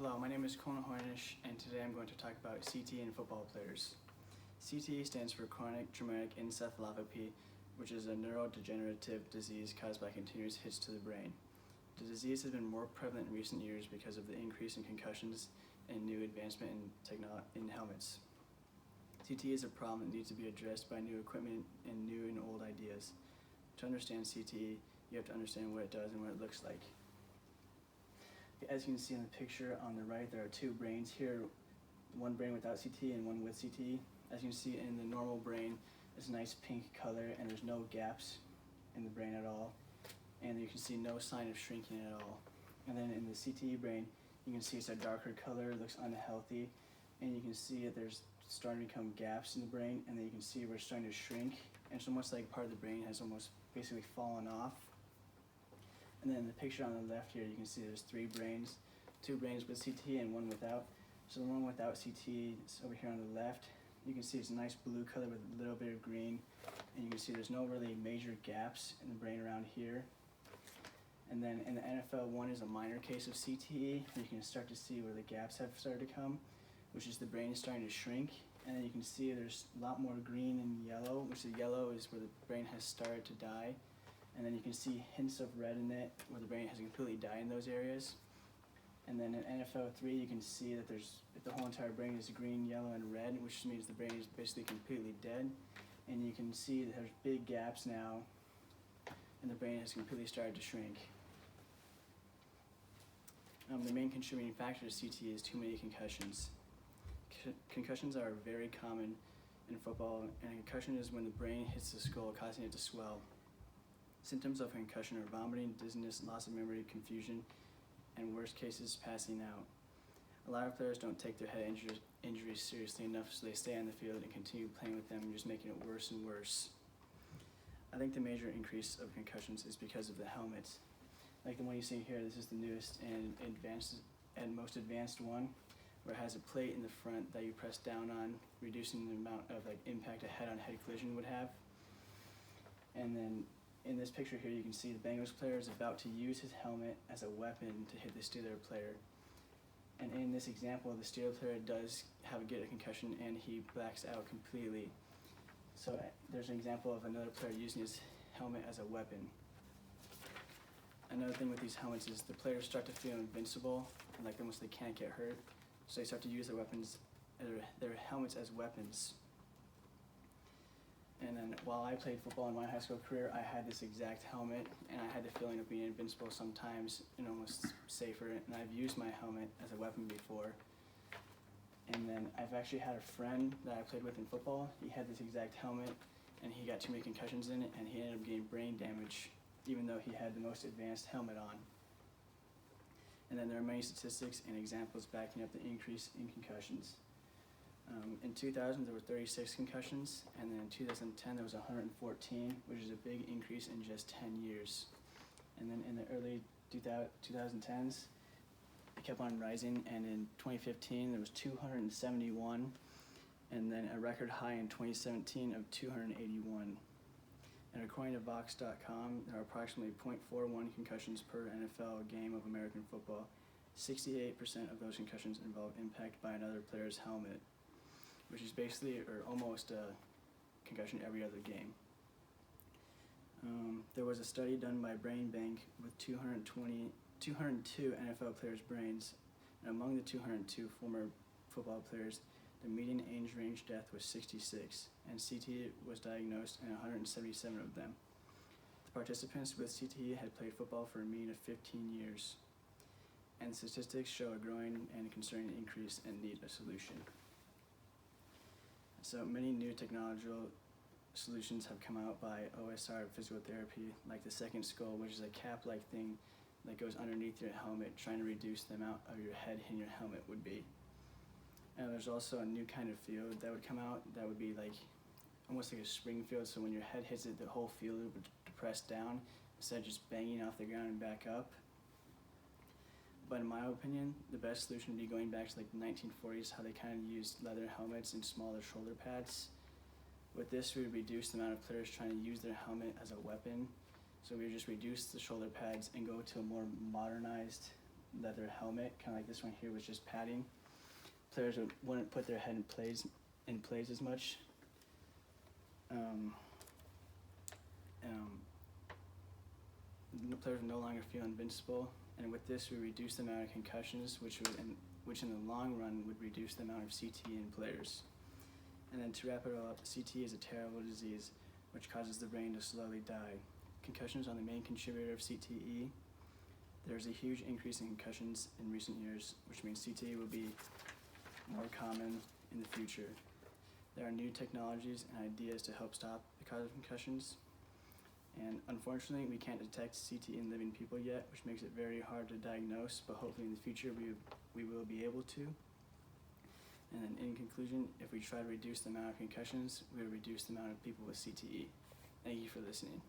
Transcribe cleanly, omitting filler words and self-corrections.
Hello, my name is Colton Heunisch, and today I'm going to talk about CTE in football players. CTE stands for chronic traumatic encephalopathy, which is a neurodegenerative disease caused by continuous hits to the brain. The disease has been more prevalent in recent years because of the increase in concussions and new advancement in helmets. CTE is a problem that needs to be addressed by new equipment and new and old ideas. To understand CTE, you have to understand what it does and what it looks like. As you can see in the picture on the right, there are two brains here, one brain without CTE and one with CTE. As you can see in the normal brain, it's a nice pink color and there's no gaps in the brain at all. And you can see no sign of shrinking at all. And then in the CTE brain, you can see it's a darker color, it looks unhealthy, and you can see that there's starting to become gaps in the brain, and then you can see we're starting to shrink, and it's almost like part of the brain has almost basically fallen off. And then in the picture on the left here, you can see there's three brains, two brains with CTE and one without. So the one without CTE is over here on the left. You can see it's a nice blue color with a little bit of green, and you can see there's no really major gaps in the brain around here. And then in the NFL, one is a minor case of CTE. You can start to see where the gaps have started to come, which is the brain is starting to shrink. And then you can see there's a lot more green and yellow, which the yellow is where the brain has started to die. And then you can see hints of red in it, where the brain has completely died in those areas. And then in NFL 3, you can see that the whole entire brain is green, yellow, and red, which means the brain is basically completely dead. And you can see that there's big gaps now, and the brain has completely started to shrink. The main contributing factor to CTE is too many concussions. Concussions are very common in football, and a concussion is when the brain hits the skull, causing it to swell. Symptoms of concussion are vomiting, dizziness, loss of memory, confusion, and worst cases, passing out. A lot of players don't take their head injuries seriously enough, so they stay on the field and continue playing with them, just making it worse and worse. I think the major increase of concussions is because of the helmets. Like the one you see here, this is the newest and most advanced one, where it has a plate in the front that you press down on, reducing the amount of impact a head-on-head collision would have. And then in this picture here, you can see the Bengals player is about to use his helmet as a weapon to hit the Steelers player. And in this example, the Steelers player does get a concussion and he blacks out completely. So there's an example of another player using his helmet as a weapon. Another thing with these helmets is the players start to feel invincible, and like almost they can't get hurt. So they start to use their helmets as weapons. And then while I played football in my high school career, I had this exact helmet, and I had the feeling of being invincible sometimes and almost safer, and I've used my helmet as a weapon before. And then I've actually had a friend that I played with in football. He had this exact helmet, and he got too many concussions in it, and he ended up getting brain damage, even though he had the most advanced helmet on. And then there are many statistics and examples backing up the increase in concussions. In 2000, there were 36 concussions, and then in 2010, there was 114, which is a big increase in just 10 years. And then in the early 2010s, it kept on rising, and in 2015, there was 271, and then a record high in 2017 of 281. And according to Vox.com, there are approximately 0.41 concussions per NFL game of American football. 68% of those concussions involve impact by another player's helmet, which is basically or almost a concussion every other game. There was a study done by Brain Bank with 202 NFL players' brains, and among the 202 former football players, the median age range death was 66, and CTE was diagnosed in 177 of them. The participants with CTE had played football for a mean of 15 years, and statistics show a growing and concerning increase and need a solution. So many new technological solutions have come out by OSR physical therapy, like the second skull, which is a cap-like thing that goes underneath your helmet, trying to reduce the amount of your head hitting your helmet would be. And there's also a new kind of field that would come out that would be like almost like a spring field, so when your head hits it, the whole field would press down instead of just banging off the ground and back up. But in my opinion, the best solution would be going back to like the 1940s, how they kind of used leather helmets and smaller shoulder pads. With this, we would reduce the amount of players trying to use their helmet as a weapon. So we would just reduce the shoulder pads and go to a more modernized leather helmet, kind of like this one here, was just padding. Players wouldn't put their head in plays as much. Players would no longer feel invincible, and with this we reduce the amount of concussions, which in the long run would reduce the amount of CTE in players. And then to wrap it all up, CTE is a terrible disease which causes the brain to slowly die. Concussions are the main contributor of CTE. There is a huge increase in concussions in recent years, which means CTE will be more common in the future. There are new technologies and ideas to help stop the cause of concussions. And unfortunately, we can't detect CTE in living people yet, which makes it very hard to diagnose, but hopefully in the future we will be able to. And then in conclusion, if we try to reduce the amount of concussions, we will reduce the amount of people with CTE. Thank you for listening.